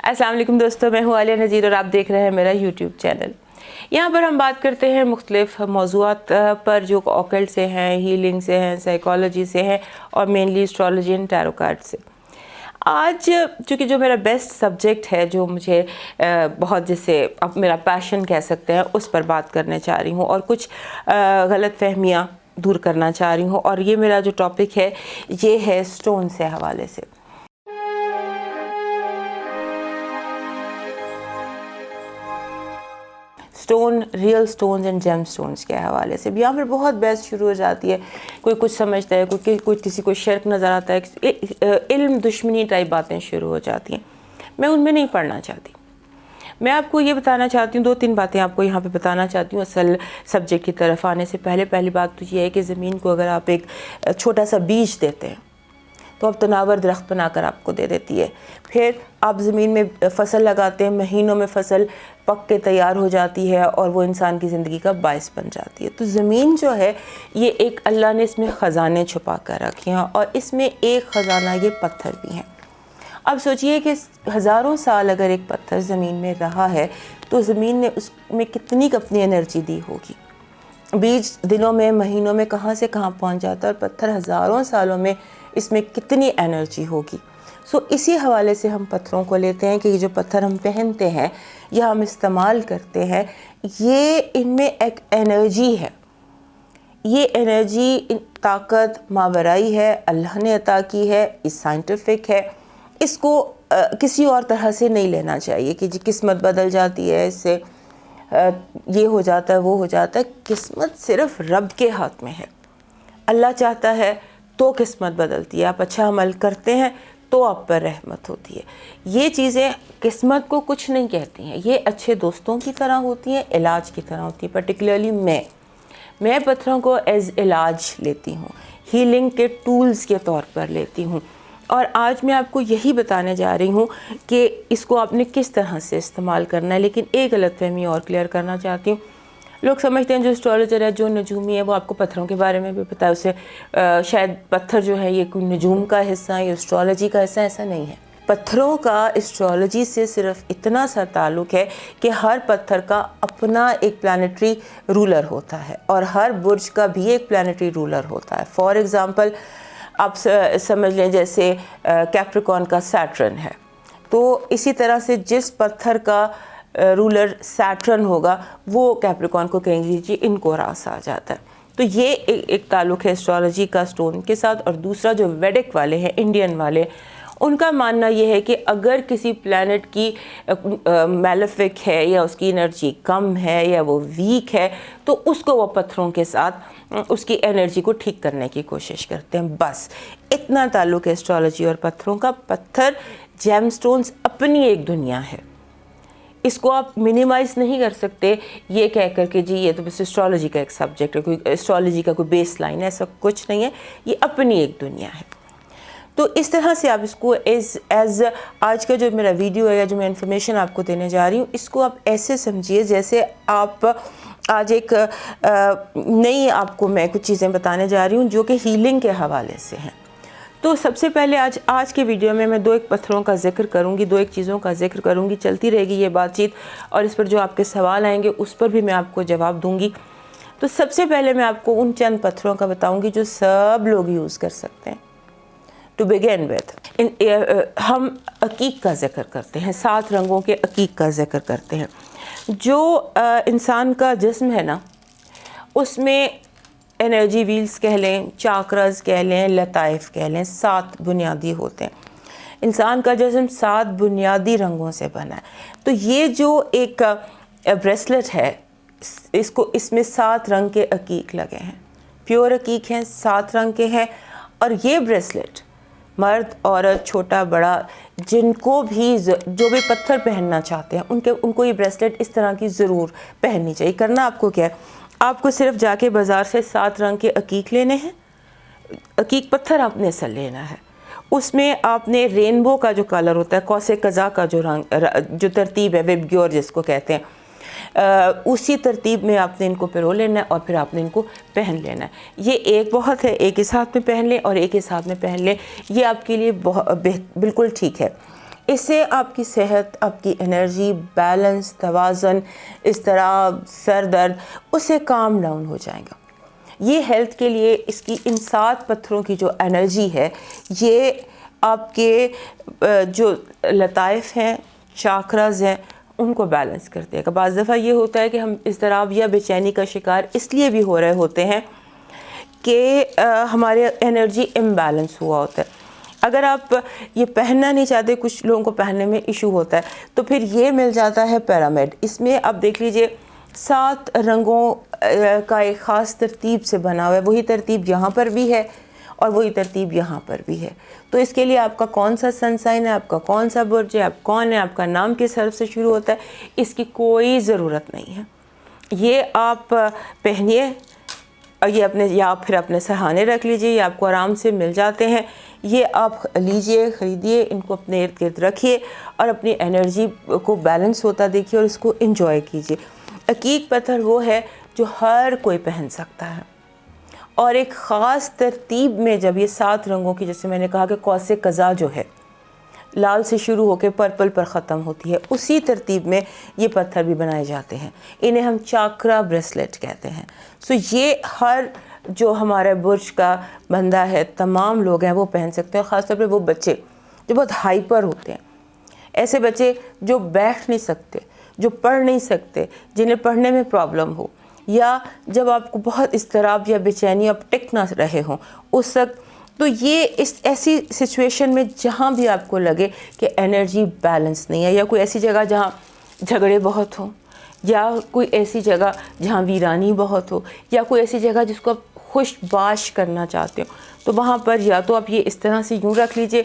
अस्सलाम वालेकुम दोस्तों, मैं हूँ आलिया नज़ीर और आप देख रहे हैं मेरा यूट्यूब चैनल। यहाँ पर हम बात करते हैं मुख्तलिफ मौज़ूआत पर जो ऑकल्ट से हैं, हीलिंग से हैं, साइकोलॉजी से हैं और mainly astrology and tarot card से। आज चूँकि जो मेरा बेस्ट सब्जेक्ट है, जो मुझे बहुत जैसे अब मेरा पैशन कह सकते हैं, उस पर बात करने चाह रही हूँ और कुछ गलत फहमियाँ दूर करना चाह रही हूँ। और ये मेरा जो टॉपिक है ये है स्टोन से हवाले से। Stone, real stones and gemstones के हवाले से भी यहाँ पर बहुत बहस शुरू हो जाती है। कोई कुछ समझता है, कोई किसी को शर्क नज़र आता है, इल्म दुश्मनी टाइप बातें शुरू हो जाती हैं। मैं उनमें नहीं पढ़ना चाहती। मैं आपको ये बताना चाहती हूँ, 2-3 बातें आपको यहाँ पे बताना चाहती हूँ असल सब्जेक्ट की तरफ आने से पहले। पहली बात तो ये है कि ज़मीन को अगर आप एक छोटा सा बीज देते हैं तो अब तनावर दरख्त बनाकर आपको दे देती है। फिर आप ज़मीन में फसल लगाते हैं, महीनों में फसल पक के तैयार हो जाती है और वो इंसान की ज़िंदगी का बायस बन जाती है। तो ज़मीन जो है ये एक अल्लाह ने इसमें ख़जाने छुपा कर रखे हैं और इसमें एक ख़जाना ये पत्थर भी हैं। अब सोचिए कि हज़ारों साल अगर एक पत्थर ज़मीन में रहा है तो ज़मीन ने उसमें कितनी अपनी एनर्जी दी होगी। बीज दिनों में, महीनों में कहाँ से कहाँ पहुँच जाता है और पत्थर हज़ारों सालों में इसमें कितनी एनर्जी होगी। इसी हवाले से हम पत्थरों को लेते हैं कि ये जो पत्थर हम पहनते हैं या हम इस्तेमाल करते हैं, ये इनमें एक एनर्जी है। ये एनर्जी, ताकत मावराई है, अल्लाह ने अता की है, इस साइंटिफिक है। इसको किसी और तरह से नहीं लेना चाहिए कि जी किस्मत बदल जाती है, इससे ये हो जाता है, वो हो जाता है। किस्मत सिर्फ रब के हाथ में है। अल्लाह चाहता है तो किस्मत बदलती है। आप अच्छा अमल करते हैं तो आप पर रहमत होती है। ये चीज़ें किस्मत को कुछ नहीं कहती हैं, ये अच्छे दोस्तों की तरह होती हैं, इलाज की तरह होती हैं। पर्टिकुलरली मैं पत्थरों को एज इलाज लेती हूँ, हीलिंग के टूल्स के तौर पर लेती हूँ। और आज मैं आपको यही बताने जा रही हूँ कि इसको आपने किस तरह से इस्तेमाल करना है। लेकिन एक गलतफहमी और क्लियर करना चाहती हूँ। लोग समझते हैं जो एस्ट्रोलॉजर है, जो नजूमी है, वो आपको पत्थरों के बारे में भी पता है, उसे शायद पत्थर जो है ये कोई नजूम का हिस्सा है, एस्ट्रोलॉजी का हिस्सा। ऐसा नहीं है। पत्थरों का एस्ट्रोलॉजी से सिर्फ इतना सा ताल्लुक़ है कि हर पत्थर का अपना एक प्लानिटरी रूलर होता है और हर बुर्ज का भी एक प्लानिटरी रूलर होता है। फॉर एग्ज़ाम्पल आप समझ लें जैसे कैप्रिकॉर्न का सैटर्न है, तो इसी तरह से जिस पत्थर का रूलर सैटर्न होगा वो कैप्रिकॉर्न को कहेंगे जी इनको रास आ जाता है। तो ये एक ताल्लुक़ है एस्ट्रोलॉजी का स्टोन के साथ। और दूसरा जो वैदिक वाले हैं, इंडियन वाले, उनका मानना ये है कि अगर किसी प्लैनेट की मैलेफिक है या उसकी एनर्जी कम है या वो वीक है तो उसको वो पत्थरों के साथ उसकी एनर्जी को ठीक करने की कोशिश करते हैं। बस इतना ताल्लुक़ है एस्ट्रोलॉजी और पत्थरों का। पत्थर, जेम स्टोन्स अपनी एक दुनिया है, इसको आप मिनिमाइज़ नहीं कर सकते ये कह कर के जी ये तो बस एस्ट्रोलॉजी का एक सब्जेक्ट है, कोई एस्ट्रोलॉजी का कोई बेस लाइन है, ऐसा कुछ नहीं है। ये अपनी एक दुनिया है। तो इस तरह से आप इसको एज आज का जो मेरा वीडियो है या जो मैं इन्फॉर्मेशन आपको देने जा रही हूँ, इसको आप ऐसे समझिए जैसे आप आज एक नई आपको मैं कुछ चीज़ें बताने जा रही हूँ जो कि हीलिंग के हवाले से हैं। तो सबसे पहले आज के वीडियो में मैं 2-1 पत्थरों का जिक्र करूंगी, 2-1 चीज़ों का जिक्र करूंगी। चलती रहेगी ये बातचीत और इस पर जो आपके सवाल आएंगे उस पर भी मैं आपको जवाब दूंगी। तो सबसे पहले मैं आपको उन चंद पत्थरों का बताऊंगी जो सब लोग यूज़ कर सकते हैं। टू बिगिन विथ हम अकीक का जिक्र करते हैं, 7 रंगों के अकीक का जिक्र करते हैं। जो इंसान का जिस्म है ना, उसमें एनर्जी व्हील्स कह लें, चाक्रास कह लें, लताइफ कह लें, 7 बुनियादी होते हैं। इंसान का जिस्म 7 बुनियादी रंगों से बना है। तो ये जो एक ब्रेसलेट है, इसमें 7 रंग के अकीक लगे हैं, प्योर अकीक हैं, 7 रंग के हैं। और ये ब्रेसलेट मर्द, औरत, छोटा बड़ा, जिनको भी जो भी पत्थर पहनना चाहते हैं उनको ये ब्रेसलेट इस तरह की ज़रूर पहननी चाहिए। करना आपको क्या है, आपको सिर्फ जाके बाज़ार से 7 रंग के अकीक लेने हैं। अकीक पत्थर आपने सल लेना है। उसमें आपने रेनबो का जो कलर होता है, कौसे कज़ा का जो रंग, जो तरतीब है, विबग्योर जिसको कहते हैं, उसी तरतीब में आपने इनको पिरो लेना है और फिर आपने इनको पहन लेना है। ये एक बहुत है, एक इस हाथ में पहन लें और एक इस हाथ में पहन लें, ये आपके लिए बिल्कुल ठीक है। اس سے آپ کی صحت، آپ کی انرجی، بیلنس، توازن، اضطراب، سر درد، اس سے کام ڈاؤن ہو جائے گا۔ یہ ہیلتھ کے لیے اس کی ان 7 پتھروں کی جو انرجی ہے، یہ آپ کے جو لطائف ہیں، چاکراز ہیں، ان کو بیلنس کرتے ہیں۔ بعض دفعہ یہ ہوتا ہے کہ ہم اضطراب یا بے چینی کا شکار اس لیے بھی ہو رہے ہوتے ہیں کہ ہمارے انرجی امبیلنس ہوا ہوتا ہے۔ اگر آپ یہ پہننا نہیں چاہتے، کچھ لوگوں کو پہننے میں ایشو ہوتا ہے، تو پھر یہ مل جاتا ہے پیرامڈ۔ اس میں آپ دیکھ لیجئے 7 رنگوں کا ایک خاص ترتیب سے بنا ہوا ہے، وہی ترتیب یہاں پر بھی ہے اور وہی ترتیب یہاں پر بھی ہے۔ تو اس کے لیے آپ کا کون سا سن سائن ہے، آپ کا کون سا برج ہے، آپ کون ہے، آپ کا نام کس حرف سے شروع ہوتا ہے، اس کی کوئی ضرورت نہیں ہے۔ یہ آپ پہنیے اور یہ اپنے، یا پھر اپنے سرہانے رکھ لیجئے، یہ آپ کو آرام سے مل جاتے ہیں۔ یہ آپ لیجئے، خریدیے، ان کو اپنے ارد گرد رکھیے اور اپنی انرجی کو بیلنس ہوتا دیکھیے اور اس کو انجوائے کیجئے۔ عقیق پتھر وہ ہے جو ہر کوئی پہن سکتا ہے، اور ایک خاص ترتیب میں جب یہ 7 رنگوں کی، جیسے میں نے کہا کہ قوس قزح جو ہے لال سے شروع ہو کے پرپل پر ختم ہوتی ہے، اسی ترتیب میں یہ پتھر بھی بنائے جاتے ہیں۔ انہیں ہم چاکرا بریسلیٹ کہتے ہیں۔ یہ ہر جو ہمارے برج کا بندہ ہے، تمام لوگ ہیں وہ پہن سکتے ہیں، اور خاص طور پہ وہ بچے جو بہت ہائپر ہوتے ہیں، ایسے بچے جو بیٹھ نہیں سکتے، جو پڑھ نہیں سکتے، جنہیں پڑھنے میں پرابلم ہو، یا جب آپ کو بہت اضطراب یا بے چینی، آپ ٹک نہ رہے ہوں اس وقت، تو یہ اس ایسی سچویشن میں جہاں بھی آپ کو لگے کہ انرجی بیلنس نہیں ہے، یا کوئی ایسی جگہ جہاں جھگڑے بہت ہوں، یا کوئی ایسی جگہ جہاں ویرانی بہت ہو، یا کوئی ایسی جگہ جس کو آپ خوش باش کرنا چاہتے ہو، تو وہاں پر یا تو آپ یہ اس طرح سے یوں رکھ لیجئے،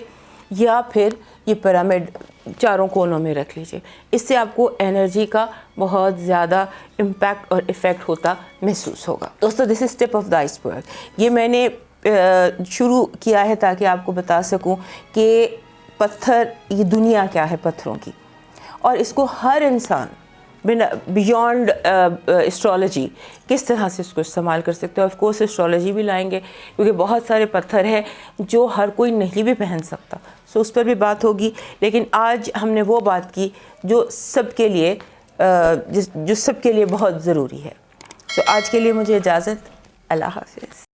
یا پھر یہ پیرامڈ چاروں کونوں میں رکھ لیجئے۔ اس سے آپ کو انرجی کا بہت زیادہ امپیکٹ اور ایفیکٹ ہوتا محسوس ہوگا۔ دوستو، دس از ٹپ آف دا آئس برگ۔ یہ میں نے شروع کیا ہے تاکہ آپ کو بتا سکوں کہ پتھر، یہ دنیا کیا ہے پتھروں کی، اور اس کو ہر انسان بیونڈ اسٹرالوجی کس طرح سے اس کو استعمال کر سکتے ہیں۔ آف کورس اسٹرالوجی بھی لائیں گے، کیونکہ بہت سارے پتھر ہیں جو ہر کوئی نہیں بھی پہن سکتا، اس پر بھی بات ہوگی۔ لیکن آج ہم نے وہ بات کی جو سب کے لیے بہت ضروری ہے۔ آج کے لیے مجھے اجازت، اللہ حافظ۔